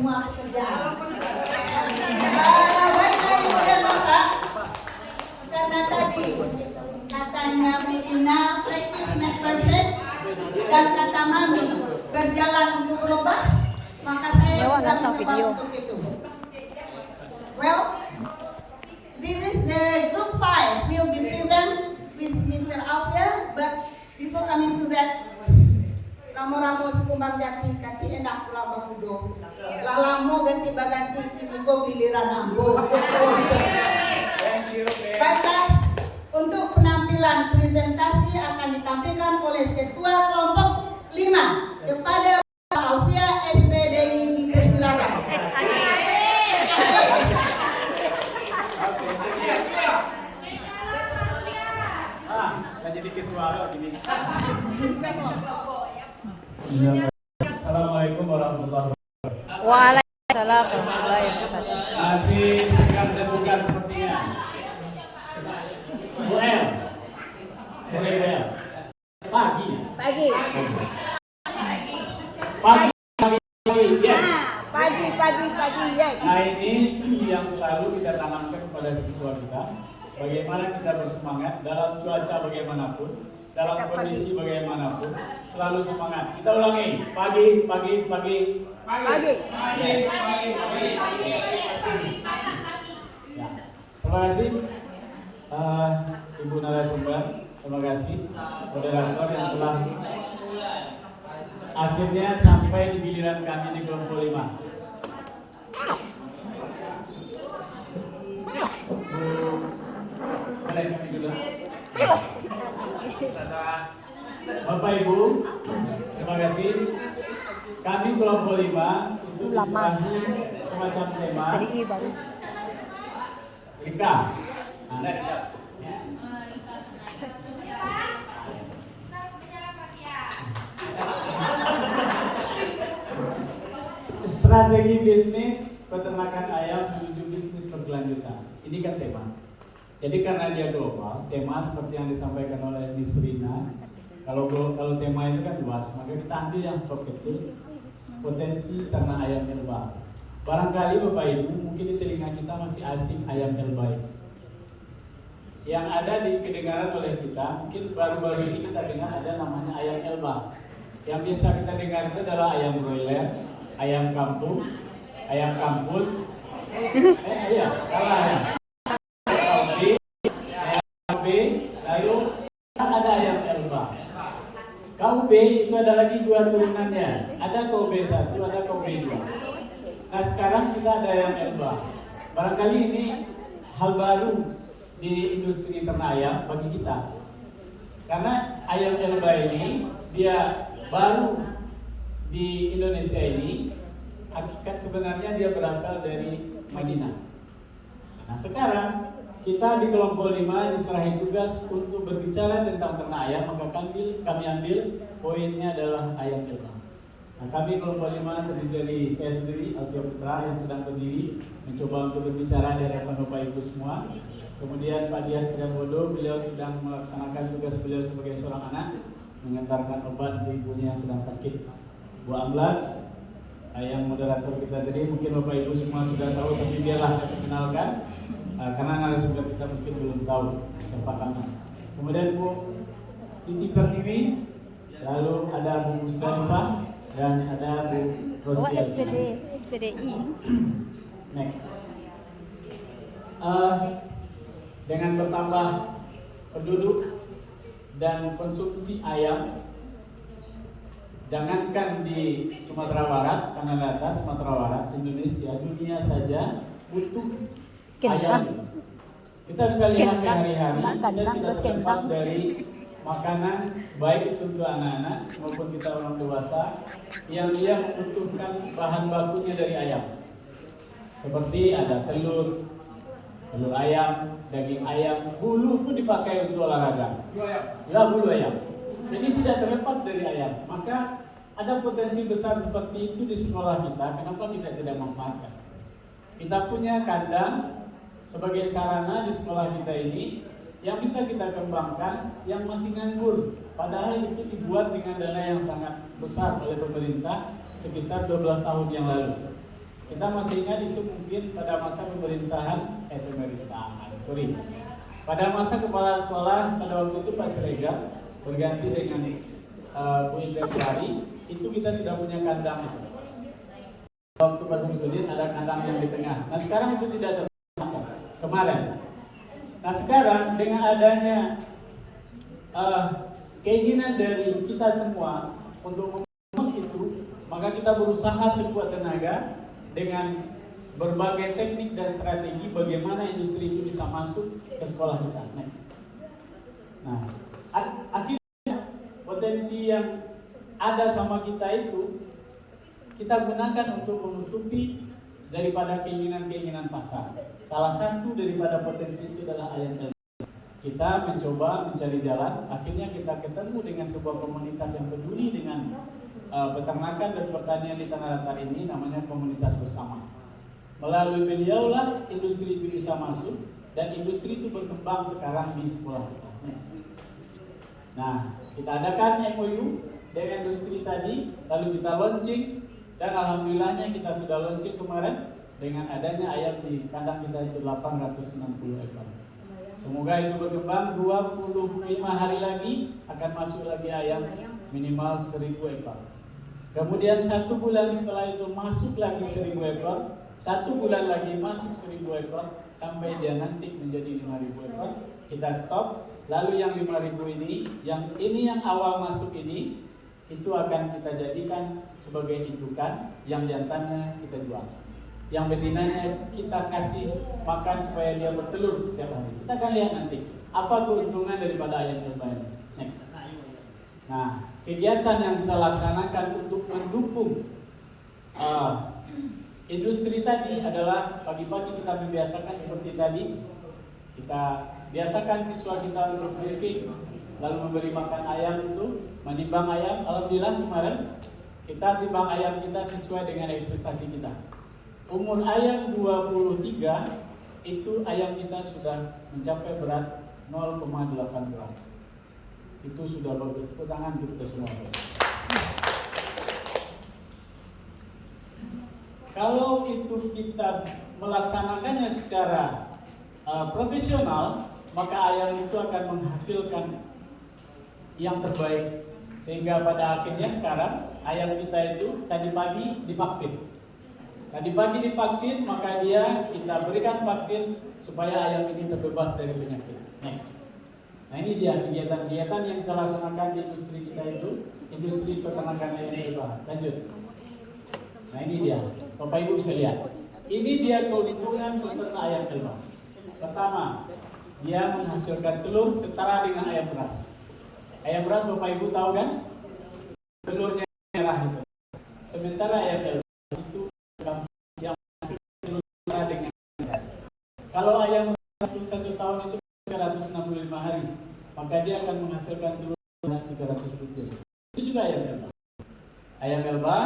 semua pekerjaan. Baiklah Ibu dan Bapak, karena tadi katanya Ina practice make perfect dan kata Mami berjalan untuk berubah, maka saya juga mencoba untuk itu. Well, this is the group 5 will be present with Mr. Alfia, but before coming to that, Ramo-ramo sekumbang jati kati enak pulang bakudo. Lalamo ganti baganti ibu giliran ambo. Baiklah, untuk penampilan presentasi akan ditampilkan oleh Ketua Kelompok 5 kepada Alfia SPDI, dipersilakan. Jadi ketua ini. Assalamualaikum warahmatullahi wabarakatuh. Waalaikumsalam warahmatullahi wabarakatuh. Masih segar dan bugar sepertinya. Bu El, sore Bu El. Pagi. Pagi. Yes. Pagi, yes. Nah ini yang selalu kita tanamkan kepada siswa kita. Bagaimana kita bersemangat dalam cuaca bagaimanapun, dalam kondisi bagaimanapun, selalu semangat. Kita ulangi, pagi. Ya. Terima kasih Ibu narasumber, terima kasih moderator yang telah akhirnya sampai di giliran kami di kelompok 5. Bapak Ibu, terima kasih. Kami kelompok 5 itu diserahi semacam tema Rika. Strategi bisnis peternakan ayam menuju bisnis berkelanjutan. Ini kan tema. Jadi karena dia global, tema seperti yang disampaikan oleh Miss Rina, kalau tema itu kan luas, maka kita ambil yang skop kecil, potensi ternak ayam Elba. Barangkali Bapak Ibu, mungkin di telinga kita masih asing ayam Elba. Yang ada di kedengaran oleh kita, mungkin baru-baru ini kita dengar ada namanya ayam Elba. Yang biasa kita dengar itu adalah ayam broiler, ayam kampung, ayam kampus. Iya, salah ya. Lalu ada ayam Elba. KUB itu ada lagi 2 turunannya. Ada KUB 1, ada KUB 2. Nah sekarang kita ada ayam Elba. Barangkali ini hal baru di industri ternak ayam bagi kita. Karena ayam Elba ini dia baru di Indonesia ini. Hakikat sebenarnya dia berasal dari Madinah. Nah sekarang kita di kelompok 5 diserahi tugas untuk berbicara tentang ternak ayam, maka kami ambil poinnya adalah ayam Elba. Nah, kami kelompok 5 terdiri dari saya sendiri, Alfia Putra yang sedang berdiri mencoba untuk berbicara di hadapan Bapak Ibu semua. Kemudian Pak Dias Triambodo, beliau sedang melaksanakan tugas beliau sebagai seorang anak, mengantarkan obat untuk ibunya yang sedang sakit. Bu Amblas, yang moderator kita tadi, mungkin Bapak Ibu semua sudah tahu, tapi biarlah saya perkenalkan. Karena narasumber kita mungkin belum tahu siapa kami. Kemudian Bu Titi Pertiwi, lalu ada Bu Musdalifah dan ada Bu Rosia. SPDI. Next. Dengan bertambah penduduk dan konsumsi ayam, jangankan di Sumatera Barat, Kanada, Sumatera Barat, Indonesia, dunia saja butuh ayam. Kita bisa lihat sehari-hari kita tidak terlepas dari makanan, baik itu untuk anak-anak maupun kita orang dewasa yang dia membutuhkan bahan bakunya dari ayam. Seperti ada telur ayam, daging ayam, bulu pun dipakai untuk olahraga. Ya, bulu ayam. Jadi tidak terlepas dari ayam. Maka ada potensi besar seperti itu di sekolah kita. Kenapa kita tidak memanfaatkan? Kita punya kandang sebagai sarana di sekolah kita ini yang bisa kita kembangkan yang masih nganggur. Padahal itu dibuat dengan dana yang sangat besar oleh pemerintah sekitar 12 tahun yang lalu. Kita masih ingat itu mungkin pada masa pada masa kepala sekolah pada waktu itu Pak Siregar berganti dengan Bu Indeswari, itu kita sudah punya kandang itu. Waktu Pak Samsudin ada kandang yang di tengah. Nah sekarang itu tidak terpakai kemarin. Nah sekarang dengan adanya keinginan dari kita semua untuk memenuhi itu, maka kita berusaha sekuat tenaga dengan berbagai teknik dan strategi bagaimana industri itu bisa masuk ke sekolah kita. Nah, akhirnya potensi yang ada sama kita itu kita gunakan untuk menutupi daripada keinginan-keinginan pasar. Salah satu daripada potensi itu adalah ayam. Kita mencoba mencari jalan, akhirnya kita ketemu dengan sebuah komunitas yang peduli dengan peternakan dan pertanian di Tanah Datar ini, namanya Komunitas Bersama. Melalui beliaulah industri itu bisa masuk dan industri itu berkembang sekarang di sekolah kita. Nah, kita adakan MOU dengan industri tadi, lalu kita launching dan alhamdulillahnya kita sudah launching kemarin dengan adanya ayam di kandang kita itu 860 ekor. Semoga itu berkembang 25 hari lagi akan masuk lagi ayam minimal 1000 ekor. Kemudian 1 bulan setelah itu masuk lagi 1000 ekor. 1 bulan lagi masuk 1000 ekor sampai dia nanti menjadi 5000 ekor. Kita stop. Lalu yang 5000 ini yang awal masuk ini itu akan kita jadikan sebagai indukan, yang jantannya kita jual. Yang betinanya kita kasih makan supaya dia bertelur setiap hari. Kita akan lihat nanti apa keuntungan daripada ayam Elba ini. Next. Nah, kegiatan yang kita laksanakan untuk mendukung industri tadi adalah pagi-pagi kita membiasakan seperti tadi. Kita biasakan siswa kita untuk briefing, lalu memberi makan ayam itu, menimbang ayam. Alhamdulillah kemarin kita timbang ayam kita sesuai dengan ekspektasi kita. Umur ayam 23 itu ayam kita sudah mencapai berat 0,8 gram. Itu sudah bagus. Tepuk tangan untuk kita semua. Kalau itu kita melaksanakannya secara profesional, maka ayam itu akan menghasilkan yang terbaik. Sehingga pada akhirnya sekarang ayam kita itu tadi pagi divaksin. Tadi pagi divaksin, maka kita berikan vaksin supaya ayam ini terbebas dari penyakit. Next. Nah ini dia kegiatan-kegiatan yang kita laksanakan di industri kita itu, industri peternakan ayam Elba. Lanjut. Nah ini dia, Bapak Ibu bisa lihat. Ini dia keuntungan peternak ayam Elba. Pertama, dia menghasilkan telur setara dengan ayam beras. Ayam beras Bapak Ibu tahu kan? Telurnya merah itu. Sementara ayam Elba itu yang hasil telur dengan beras. Kalau ayam beras 1 tahun itu 365 hari, maka dia akan menghasilkan telur 300 butir. Itu juga ayam Elba. Ayam Elba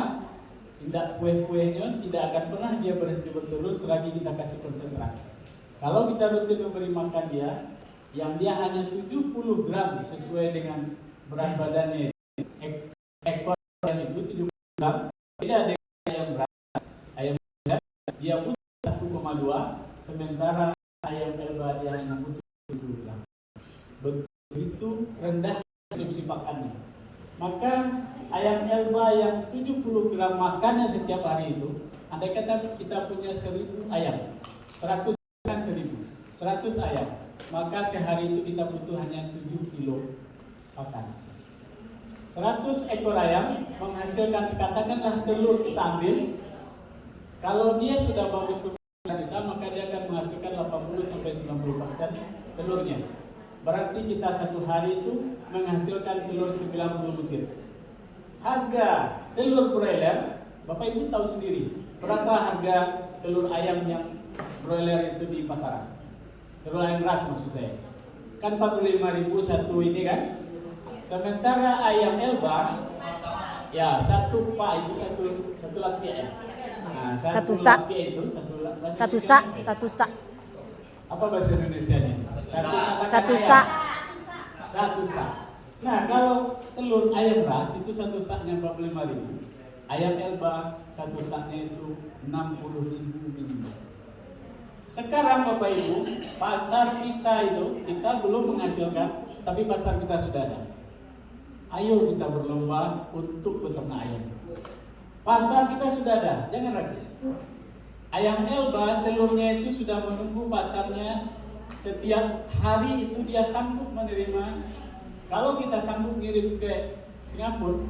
tidak kue-kuenya tidak akan pernah dia berhenti bertelur selagi kita kasih konsentrat. Kalau kita rutin memberi makan dia, yang dia hanya 70 gram sesuai dengan berat badannya, ekor ayam itu 70 gram, beda dengan ayam beras. Ayam beras dia butuh 1,2, sementara ayam Elba dia hanya butuh 70 gram. Begitu rendah konsumsi pakannya. Maka ayam Elba yang 70 gram makannya setiap hari itu, andai kata kita punya 1000 ayam, 100 ayam, maka sehari itu kita butuh hanya 7 kilo pakan. 100 ekor ayam menghasilkan, katakanlah telur kita ambil, kalau dia sudah bagus kita, maka dia akan menghasilkan 80-90% telurnya. Berarti kita 1 hari itu menghasilkan telur 90 butir. Harga telur broiler, Bapak Ibu tahu sendiri berapa harga telur ayam yang broiler itu di pasaran. Telur ayam ras maksud saya. Kan 45.000 satu ini kan. Sementara ayam Elba ya satu pak itu satu laki ya. Nah, Satu sak. laki itu Satu sak. Apa bahasa Indonesianya? Satu sak. Satu sak. Nah, kalau telur ayam ras itu satu saknya 45.000. ayam Elba satu saknya itu 60.000 minimum. Sekarang Bapak Ibu, pasar kita itu, kita belum menghasilkan, tapi pasar kita sudah ada. Ayo kita berlomba untuk beternak ayam. Pasar kita sudah ada, jangan ragu. Ayam Elba telurnya itu sudah menunggu pasarnya. Setiap hari itu dia sanggup menerima. Kalau kita sanggup ngirim ke Singapura,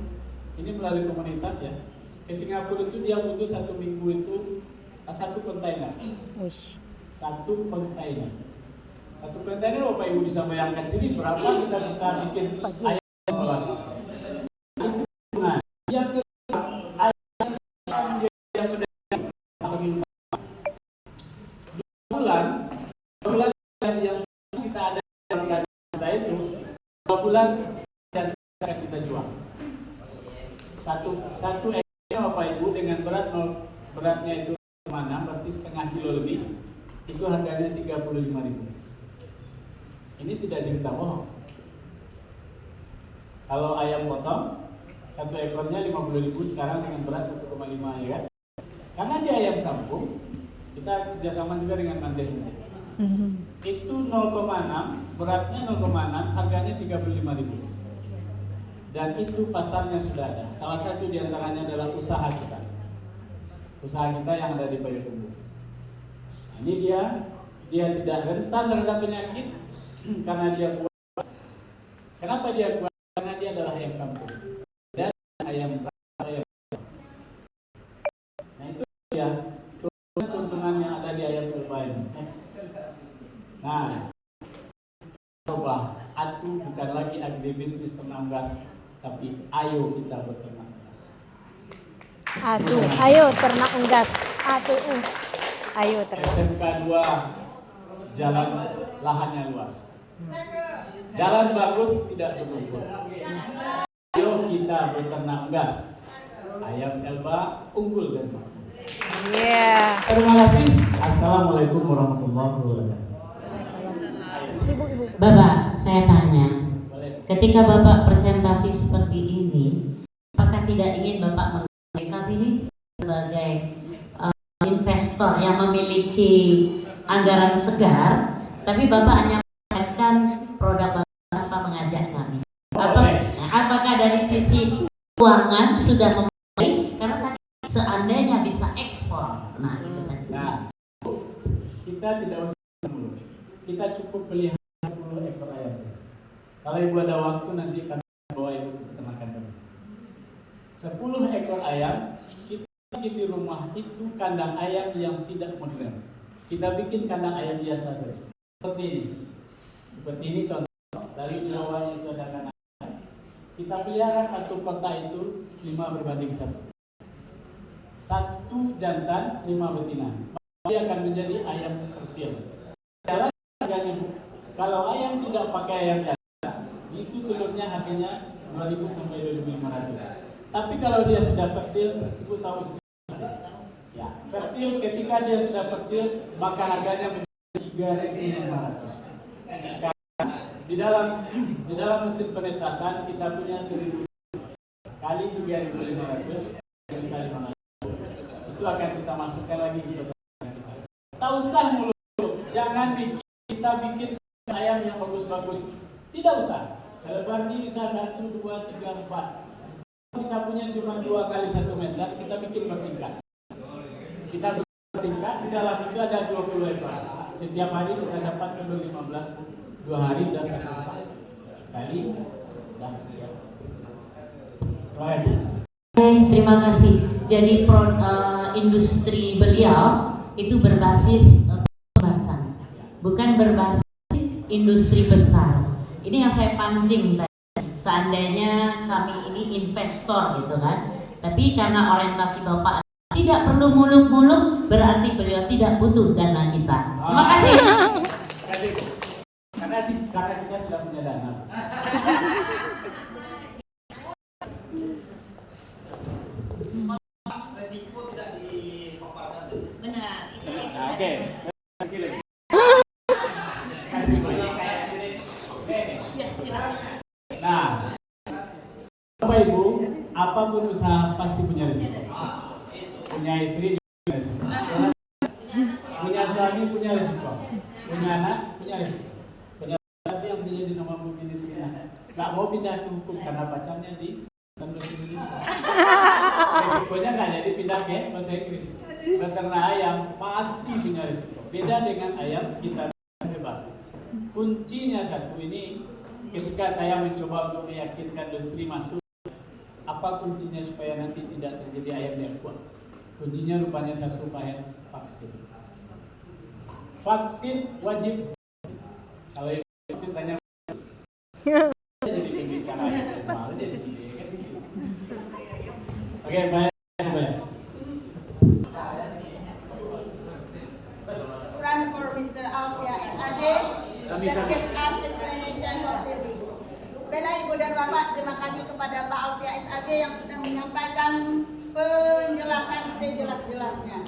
ini melalui komunitas ya. Ke Singapura itu dia butuh 1 minggu itu 1 kontainer. Ush. 1 kontainer. 1 kontainer Bapak Ibu bisa bayangkan sini berapa kita bisa bikin ayam sholat. Itu nah, yang kedua ayam yang menjadi bulan yang kita ada yang kita itu 2 bulan dan akan kita jual. Satu ekor Bapak Ibu dengan beratnya itu mana berarti setengah kilo lebih. Itu harganya 35.000. Ini tidak cerita bohong. Kalau ayam potong 1 ekornya 50.000 sekarang dengan berat 1,5 ya kan? Karena dia ayam kampung, kita kerjasama juga dengan Mandiri. Itu 0,6, beratnya 0,6, harganya 35.000. Dan itu pasarnya sudah ada. Salah satu diantaranya adalah usaha kita. Usaha kita yang ada di Payakumbuh. Ini dia tidak rentan terhadap penyakit karena dia kuat. Kenapa dia kuat? Karena dia adalah ayam kampung dan ayam. Nah itu dia keuntungan yang ada di ayam berbain. Nah, coba atu bukan lagi agribisnis ternak unggas, tapi ayo kita berternak unggas. Aduh, ayo ternak unggas. ATU. Ayo ternak. SMK 2 jalan lahannya luas. Jalan bagus tidak berlumpur. Ayo kita berternak unggas. Ayam Elba unggul dan makmur. Yeah. Terima kasih. Assalamualaikum warahmatullahi wabarakatuh. Bapak, saya tanya, Boleh. ketika Bapak presentasi seperti ini, apakah tidak ingin Bapak menganggap ini sebagai investor yang memiliki anggaran segar, tapi Bapak hanya menyampaikan produk Bapak tanpa mengajak kami? Apakah dari sisi keuangan sudah membaik? Karena tadi seandainya bisa ekspor, nah itu tadi. Nah, kita tidak usah dulu. Kita cukup pelihara 10 ekor ayam saja. Kalau ibu ada waktu nanti kami bawa ibu ke peternakan kami. 10 ekor ayam kita bikin di rumah itu kandang ayam yang tidak modern. Kita bikin kandang ayam biasa saja. Seperti ini. Seperti ini contoh. Dari bawahnya itu ada kandang ayam. Kita pelihara 1 kotak itu 5 berbanding 1. 1 jantan, 5 betina. Dia akan menjadi ayam fertil. Kalau ayam tidak pakai ayam jantan, itu telurnya harganya 2.000 sampai 2.500. Tapi kalau dia sudah fertil, ibu tahu istilahnya. Ya, fertil ketika dia sudah fertil, maka harganya menjadi 3.500. Di dalam mesin penetasan kita punya 1.000 kali 3.500 kali 500. Itu akan kita masukkan lagi ke peternakan kita. Tak usah mulu, jangan kita bikin ayam yang bagus-bagus. Tidak usah. Selebar ini bisa 1, 2, 3, 4. Kita punya cuma 2 kali 1 meter, kita bikin bertingkat. Kita bertingkat, di dalam itu ada 20 ekor. Setiap hari kita dapat telur 15, 2 hari sudah 1 sak. Kali dan sekian. Terima kasih. Terima kasih. Jadi industri beliau itu berbasis pembahasan, bukan berbasis industri besar. Ini yang saya pancing tadi. Seandainya kami ini investor gitu kan, tapi karena orientasi Bapak tidak perlu muluk-muluk, berarti beliau tidak butuh dana kita. Terima kasih. Karena kita sudah punya dana. Benar. Oke. Nah, Bapak Ibu, apapun apapun usaha pasti punya risiko. Punya istri punya risiko. Punya suami punya risiko. Punya anak punya risiko. Punya tapi yang menjadi sama miskin. Nggak mau pindah ke hukum karena pacarnya di Indonesia. Risikonya nggak jadi pindah ke bahasa Inggris. Beternak ayam pasti punya risiko. Beda dengan ayam kita bebas. Kuncinya satu ini, ketika saya mencoba untuk meyakinkan industri masuk, apa kuncinya supaya nanti tidak terjadi ayam yang kuat? Kuncinya rupanya satu, Pak, vaksin. Vaksin wajib. Kalau yang vaksin tanya, jadi bicara ayam jadi oke, baik. Syukuran for Mr. Alfia SAD that give us explanation of TV. Baiklah Ibu dan Bapak, terima kasih kepada Pak Alfia SAD yang sudah menyampaikan penjelasan sejelas-jelasnya.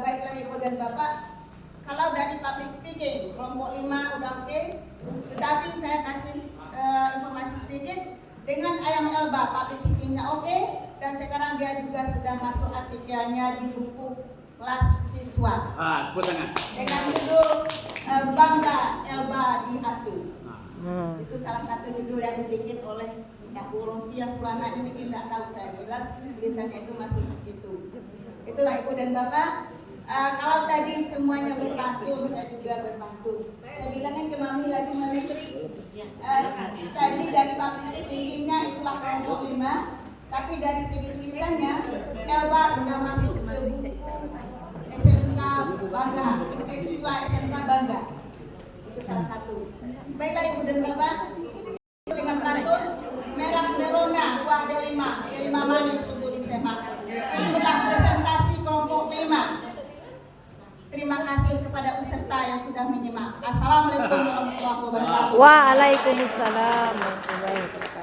Baiklah Ibu dan Bapak, kalau dari public speaking kelompok 5 udah oke, tetapi saya kasih informasi sedikit. Dengan ayam Elba public speakingnya oke, dan sekarang dia juga sudah masuk artikelnya di buku kelas siswa. Tepuk tangan. Dengan judul Bangga Elba diatur. Itu salah satu judul yang dibikin oleh Daku Rosia Suwana. Ini mungkin tidak tahu saya, jelas tulisannya itu masuk di situ. Itulah Ibu dan Bapak. Kalau tadi semuanya berpantun, saya juga berpantun. Saya bilangin ke Mami lagi, Mami. Tadi dari public speaking-nya itulah kelompok 5, tapi dari segi tulisannya Elba sudah masuk ke buku SMK Bangga, siswa SMK Bangga. Itu salah satu. Baiklah Ibu dan Bapak, dengan pantun merah merona kuah delima manis tunggu disemak. Itulah presentasi kelompok 5. Terima kasih kepada peserta yang sudah menyimak. Assalamualaikum warahmatullahi wabarakatuh. Waalaikumsalam warahmatullahi wabarakatuh.